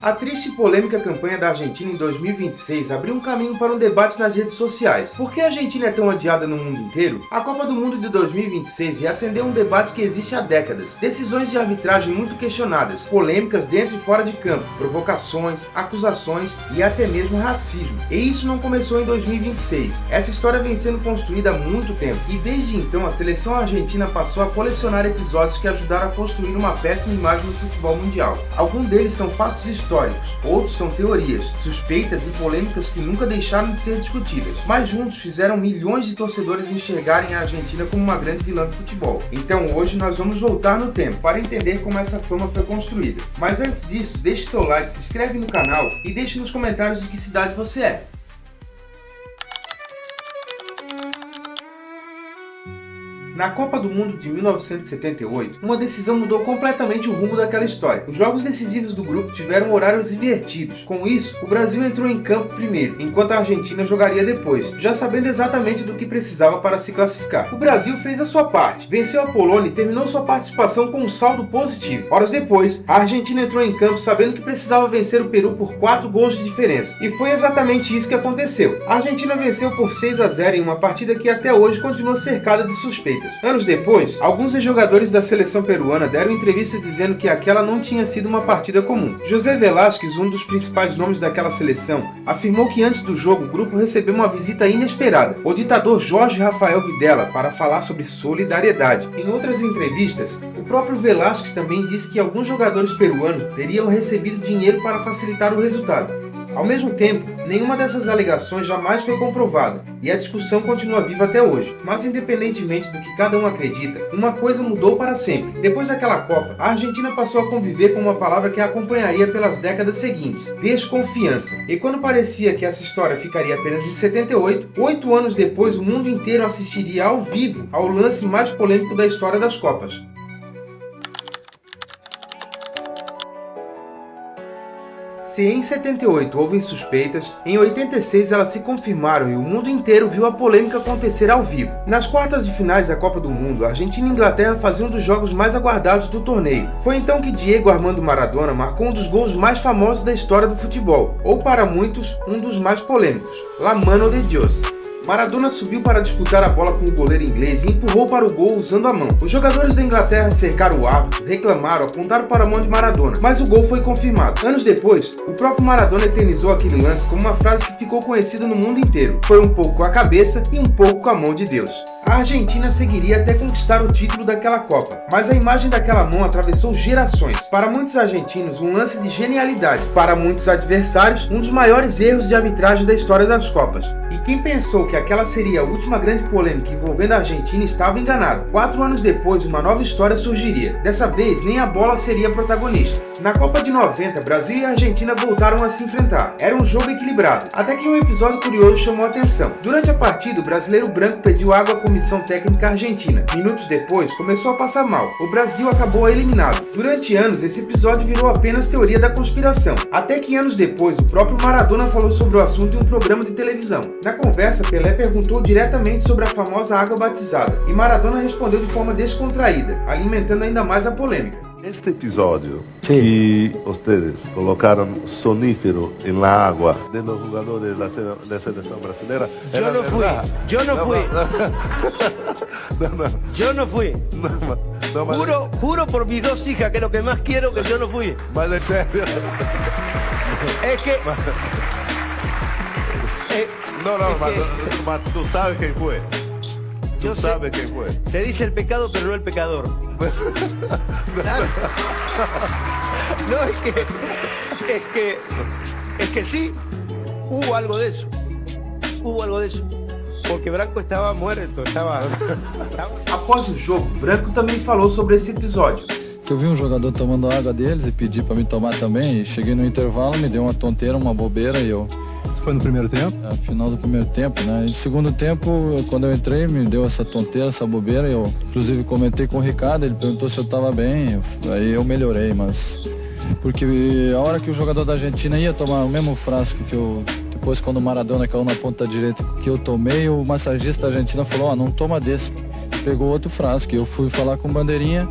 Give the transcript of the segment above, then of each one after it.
A triste e polêmica campanha da Argentina em 2026 abriu um caminho para um debate nas redes sociais. Por que a Argentina é tão odiada no mundo inteiro? A Copa do Mundo de 2026 reacendeu um debate que existe há décadas. Decisões de arbitragem muito questionadas, polêmicas dentro e fora de campo, provocações, acusações e até mesmo racismo. E isso não começou em 2026. Essa história vem sendo construída há muito tempo. E desde então a seleção argentina passou a colecionar episódios que ajudaram a construir uma péssima imagem no futebol mundial. Alguns deles são fatos históricos, outros são teorias, suspeitas e polêmicas que nunca deixaram de ser discutidas, mas juntos fizeram milhões de torcedores enxergarem a Argentina como uma grande vilã do futebol. Então hoje nós vamos voltar no tempo para entender como essa fama foi construída. Mas antes disso, deixe seu like, se inscreve no canal e deixe nos comentários de que cidade você é. Na Copa do Mundo de 1978, uma decisão mudou completamente o rumo daquela história. Os jogos decisivos do grupo tiveram horários invertidos. Com isso, o Brasil entrou em campo primeiro, enquanto a Argentina jogaria depois, já sabendo exatamente do que precisava para se classificar. O Brasil fez a sua parte, venceu a Polônia e terminou sua participação com um saldo positivo. Horas depois, a Argentina entrou em campo sabendo que precisava vencer o Peru por 4 gols de diferença. E foi exatamente isso que aconteceu. A Argentina venceu por 6-0 em uma partida que até hoje continua cercada de suspeitas. Anos depois, alguns jogadores da seleção peruana deram entrevista dizendo que aquela não tinha sido uma partida comum. José Velázquez, um dos principais nomes daquela seleção, afirmou que antes do jogo o grupo recebeu uma visita inesperada, o ditador Jorge Rafael Videla, para falar sobre solidariedade. Em outras entrevistas, o próprio Velázquez também disse que alguns jogadores peruanos teriam recebido dinheiro para facilitar o resultado. Ao mesmo tempo, nenhuma dessas alegações jamais foi comprovada, e a discussão continua viva até hoje. Mas independentemente do que cada um acredita, uma coisa mudou para sempre. Depois daquela Copa, a Argentina passou a conviver com uma palavra que a acompanharia pelas décadas seguintes: desconfiança. E quando parecia que essa história ficaria apenas em 78, 8 anos depois o mundo inteiro assistiria ao vivo ao lance mais polêmico da história das Copas. Se em 78 houve suspeitas, em 86 elas se confirmaram e o mundo inteiro viu a polêmica acontecer ao vivo. Nas quartas de finais da Copa do Mundo, a Argentina e a Inglaterra faziam um dos jogos mais aguardados do torneio. Foi então que Diego Armando Maradona marcou um dos gols mais famosos da história do futebol, ou para muitos, um dos mais polêmicos: La Mano de Dios. Maradona subiu para disputar a bola com o goleiro inglês e empurrou para o gol usando a mão. Os jogadores da Inglaterra cercaram o árbitro, reclamaram, apontaram para a mão de Maradona, mas o gol foi confirmado. Anos depois, o próprio Maradona eternizou aquele lance como uma frase que ficou conhecida no mundo inteiro: foi um pouco com a cabeça e um pouco com a mão de Deus. A Argentina seguiria até conquistar o título daquela Copa, mas a imagem daquela mão atravessou gerações. Para muitos argentinos, um lance de genialidade. Para muitos adversários, um dos maiores erros de arbitragem da história das Copas. E quem pensou que aquela seria a última grande polêmica envolvendo a Argentina estava enganado. 4 anos depois, uma nova história surgiria. Dessa vez, nem a bola seria protagonista. Na Copa de 90, Brasil e Argentina voltaram a se enfrentar. Era um jogo equilibrado, até que um episódio curioso chamou a atenção. Durante a partida, o brasileiro branco pediu água à comissão técnica argentina. Minutos depois, começou a passar mal. O Brasil acabou eliminado. Durante anos, esse episódio virou apenas teoria da conspiração. Até que anos depois, o próprio Maradona falou sobre o assunto em um programa de televisão. Na conversa, Pelé perguntou diretamente sobre a famosa água batizada, e Maradona respondeu de forma descontraída, alimentando ainda mais a polêmica. Este episodio que ustedes colocaron sonífero en la agua de los jugadores de la selección brasileña. Yo no fui. Yo no fui. Juro por mis 2 hijas, que es lo que más quiero, que yo no fui. Más en serio. Es que... mas tú sabes quién fue. Tú sabes quién fue. Se dice el pecado, pero no el pecador. Claro. No, es que sí, hubo algo de eso. Porque Branco estava muerto, Após o jogo, Branco também falou sobre esse episódio. Eu vi um jogador tomando água deles e pedi para me tomar também. E cheguei no intervalo, me deu uma tonteira, uma bobeira e eu... Foi no primeiro tempo? É, final do primeiro tempo, né? E no segundo tempo, quando eu entrei, me deu essa tonteira, essa bobeira. Eu, inclusive, comentei com o Ricardo, ele perguntou se eu estava bem. Aí eu melhorei, mas... Porque a hora que o jogador da Argentina ia tomar o mesmo frasco que eu... Depois, quando o Maradona caiu na ponta direita que eu tomei, o massagista da Argentina falou: não toma desse. Pegou outro frasco. Eu fui falar com o Bandeirinha.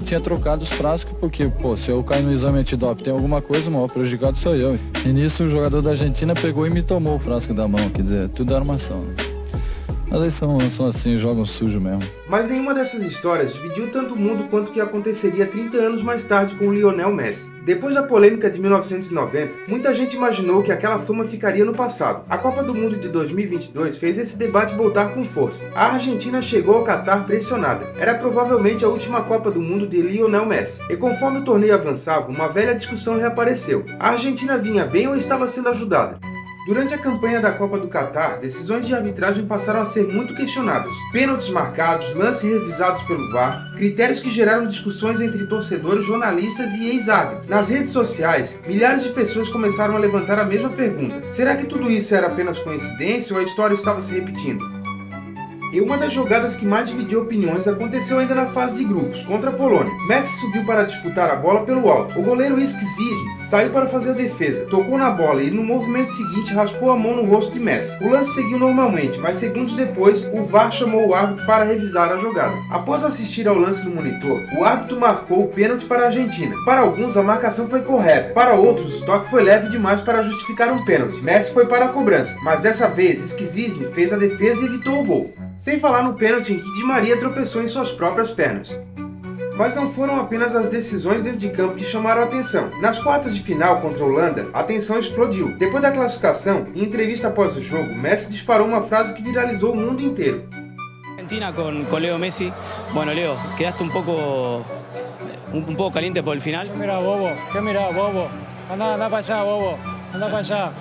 tinha trocado os frascos, porque, pô, se eu cair no exame antidoping tem alguma coisa, o maior prejudicado sou eu. E nisso o jogador da Argentina pegou e me tomou o frasco da mão, quer dizer, tudo era armação, né? Mas eles são assim, jogam sujo mesmo. Mas nenhuma dessas histórias dividiu tanto o mundo quanto o que aconteceria 30 anos mais tarde com o Lionel Messi. Depois da polêmica de 1990, muita gente imaginou que aquela fama ficaria no passado. A Copa do Mundo de 2022 fez esse debate voltar com força. A Argentina chegou ao Catar pressionada. Era provavelmente a última Copa do Mundo de Lionel Messi. E conforme o torneio avançava, uma velha discussão reapareceu. A Argentina vinha bem ou estava sendo ajudada? Durante a campanha da Copa do Catar, decisões de arbitragem passaram a ser muito questionadas. Pênaltis marcados, lances revisados pelo VAR, critérios que geraram discussões entre torcedores, jornalistas e ex-árbitros. Nas redes sociais, milhares de pessoas começaram a levantar a mesma pergunta. Será que tudo isso era apenas coincidência ou a história estava se repetindo? E uma das jogadas que mais dividiu opiniões aconteceu ainda na fase de grupos, contra a Polônia. Messi subiu para disputar a bola pelo alto. O goleiro Szczesny saiu para fazer a defesa, tocou na bola e no movimento seguinte raspou a mão no rosto de Messi. O lance seguiu normalmente, mas segundos depois, o VAR chamou o árbitro para revisar a jogada. Após assistir ao lance no monitor, o árbitro marcou o pênalti para a Argentina. Para alguns, a marcação foi correta. Para outros, o toque foi leve demais para justificar um pênalti. Messi foi para a cobrança, mas dessa vez, Szczesny fez a defesa e evitou o gol. Sem falar no pênalti em que Di Maria tropeçou em suas próprias pernas. Mas não foram apenas as decisões dentro de campo que chamaram a atenção. Nas quartas de final contra a Holanda, a tensão explodiu. Depois da classificação, em entrevista após o jogo, Messi disparou uma frase que viralizou o mundo inteiro. Argentina con Leo Messi. Bueno, Leo, quedaste un poco caliente por el final. ¿Qué mirá, bobo? Anda para allá, bobo. Anda para allá.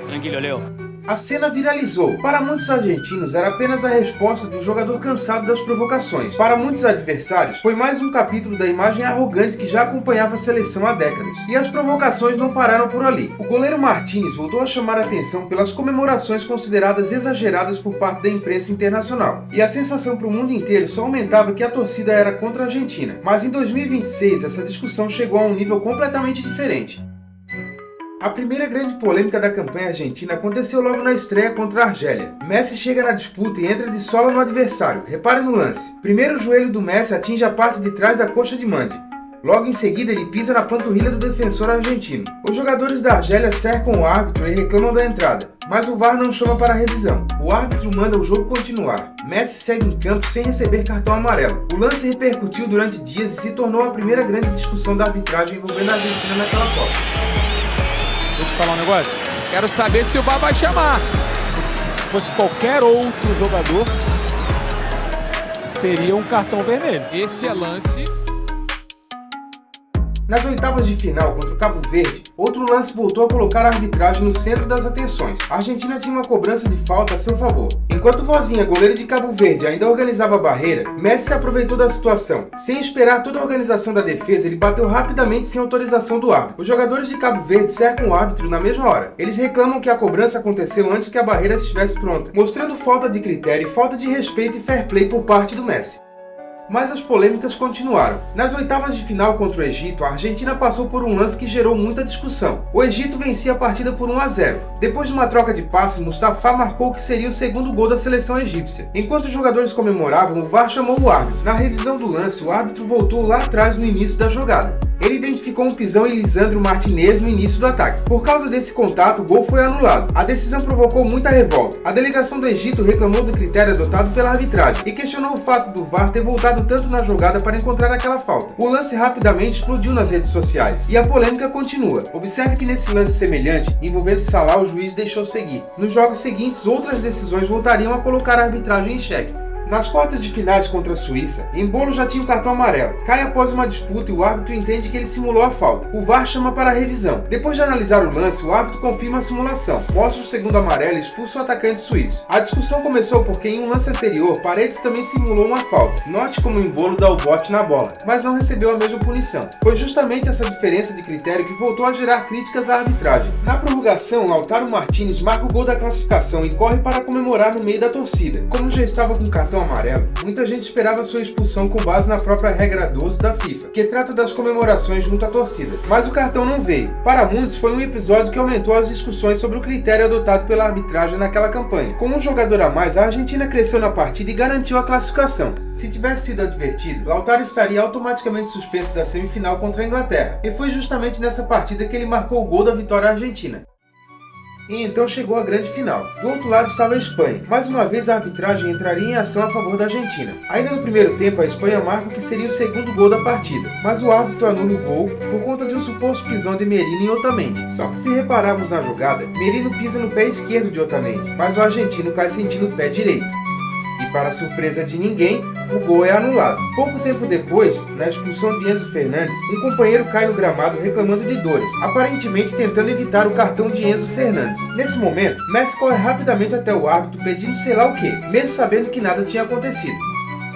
Tranquilo, Leo. A cena viralizou. Para muitos argentinos, era apenas a resposta de um jogador cansado das provocações. Para muitos adversários, foi mais um capítulo da imagem arrogante que já acompanhava a seleção há décadas. E as provocações não pararam por ali. O goleiro Martínez voltou a chamar a atenção pelas comemorações consideradas exageradas por parte da imprensa internacional. E a sensação para o mundo inteiro só aumentava que a torcida era contra a Argentina. Mas em 2026, essa discussão chegou a um nível completamente diferente. A primeira grande polêmica da campanha argentina aconteceu logo na estreia contra a Argélia. Messi chega na disputa e entra de sola no adversário. Repare no lance. Primeiro o joelho do Messi atinge a parte de trás da coxa de Mandy. Logo em seguida ele pisa na panturrilha do defensor argentino. Os jogadores da Argélia cercam o árbitro e reclamam da entrada, mas o VAR não chama para a revisão. O árbitro manda o jogo continuar. Messi segue em campo sem receber cartão amarelo. O lance repercutiu durante dias e se tornou a primeira grande discussão da arbitragem envolvendo a Argentina naquela Copa. Vou te falar um negócio. Quero saber se o VAR vai chamar. Se fosse qualquer outro jogador, seria um cartão vermelho. Esse é lance. Nas oitavas de final contra o Cabo Verde, outro lance voltou a colocar a arbitragem no centro das atenções. A Argentina tinha uma cobrança de falta a seu favor. Enquanto Vozinha, goleiro de Cabo Verde, ainda organizava a barreira, Messi se aproveitou da situação. Sem esperar toda a organização da defesa, ele bateu rapidamente sem autorização do árbitro. Os jogadores de Cabo Verde cercam o árbitro na mesma hora. Eles reclamam que a cobrança aconteceu antes que a barreira estivesse pronta, mostrando falta de critério e falta de respeito e fair play por parte do Messi. Mas as polêmicas continuaram. Nas oitavas de final contra o Egito, a Argentina passou por um lance que gerou muita discussão. O Egito vencia a partida por 1-0. Depois de uma troca de passe, Mustafa marcou o que seria o segundo gol da seleção egípcia. Enquanto os jogadores comemoravam, o VAR chamou o árbitro. Na revisão do lance, o árbitro voltou lá atrás no início da jogada. Ele identificou um pisão em Lisandro Martinez no início do ataque. Por causa desse contato, o gol foi anulado. A decisão provocou muita revolta. A delegação do Egito reclamou do critério adotado pela arbitragem e questionou o fato do VAR ter voltado tanto na jogada para encontrar aquela falta. O lance rapidamente explodiu nas redes sociais e a polêmica continua. Observe que nesse lance semelhante, envolvendo Salah, o juiz deixou seguir. Nos jogos seguintes, outras decisões voltariam a colocar a arbitragem em xeque. Nas quartas de finais contra a Suíça, Embolo já tinha o cartão amarelo. Cai após uma disputa e o árbitro entende que ele simulou a falta. O VAR chama para a revisão. Depois de analisar o lance, o árbitro confirma a simulação, mostra o segundo amarelo e expulsa o atacante suíço. A discussão começou porque em um lance anterior, Paredes também simulou uma falta. Note como o Embolo dá o bote na bola, mas não recebeu a mesma punição. Foi justamente essa diferença de critério que voltou a gerar críticas à arbitragem. Na prorrogação, Lautaro Martínez marca o gol da classificação e corre para comemorar no meio da torcida. Como já estava com cartão cartão amarelo, muita gente esperava sua expulsão com base na própria regra 12 da FIFA, que trata das comemorações junto à torcida. Mas o cartão não veio. Para muitos, foi um episódio que aumentou as discussões sobre o critério adotado pela arbitragem naquela campanha. Com um jogador a mais, a Argentina cresceu na partida e garantiu a classificação. Se tivesse sido advertido, Lautaro estaria automaticamente suspenso da semifinal contra a Inglaterra, e foi justamente nessa partida que ele marcou o gol da vitória argentina. E então chegou a grande final. Do outro lado estava a Espanha. Mais uma vez a arbitragem entraria em ação a favor da Argentina. Ainda no primeiro tempo, a Espanha marca o que seria o segundo gol da partida, mas o árbitro anula o gol por conta de um suposto pisão de Merino em Otamendi. Só que se repararmos na jogada, Merino pisa no pé esquerdo de Otamendi, mas o argentino cai sentindo o pé direito. E para surpresa de ninguém, o gol é anulado. Pouco tempo depois, na expulsão de Enzo Fernandes, um companheiro cai no gramado reclamando de dores, aparentemente tentando evitar o cartão de Enzo Fernandes. Nesse momento, Messi corre rapidamente até o árbitro pedindo sei lá o que, mesmo sabendo que nada tinha acontecido.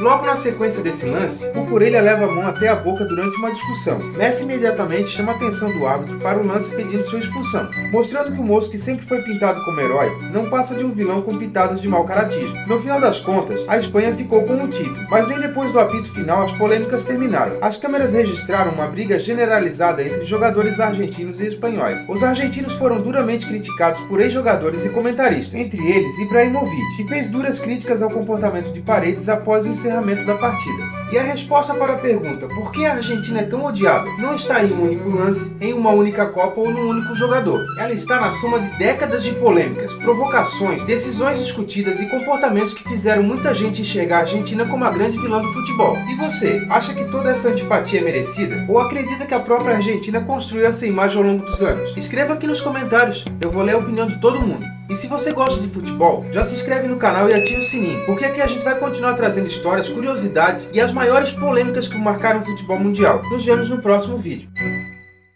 Logo na sequência desse lance, o Cucurella leva a mão até a boca durante uma discussão. Messi imediatamente chama a atenção do árbitro para o lance pedindo sua expulsão, mostrando que o moço que sempre foi pintado como herói não passa de um vilão com pitadas de mau caratismo. No final das contas, a Espanha ficou com o título, mas nem depois do apito final as polêmicas terminaram. As câmeras registraram uma briga generalizada entre jogadores argentinos e espanhóis. Os argentinos foram duramente criticados por ex-jogadores e comentaristas, entre eles Ibrahimovic, que fez duras críticas ao comportamento de Paredes após o encerramento da partida. E a resposta para a pergunta por que a Argentina é tão odiada não está em um único lance, em uma única Copa ou num único jogador. Ela está na soma de décadas de polêmicas, provocações, decisões discutidas e comportamentos que fizeram muita gente enxergar a Argentina como a grande vilã do futebol. E você, acha que toda essa antipatia é merecida? Ou acredita que a própria Argentina construiu essa imagem ao longo dos anos? Escreva aqui nos comentários, eu vou ler a opinião de todo mundo. E se você gosta de futebol, já se inscreve no canal e ativa o sininho, porque aqui a gente vai continuar trazendo histórias, curiosidades e as maiores polêmicas que marcaram o futebol mundial. Nos vemos no próximo vídeo.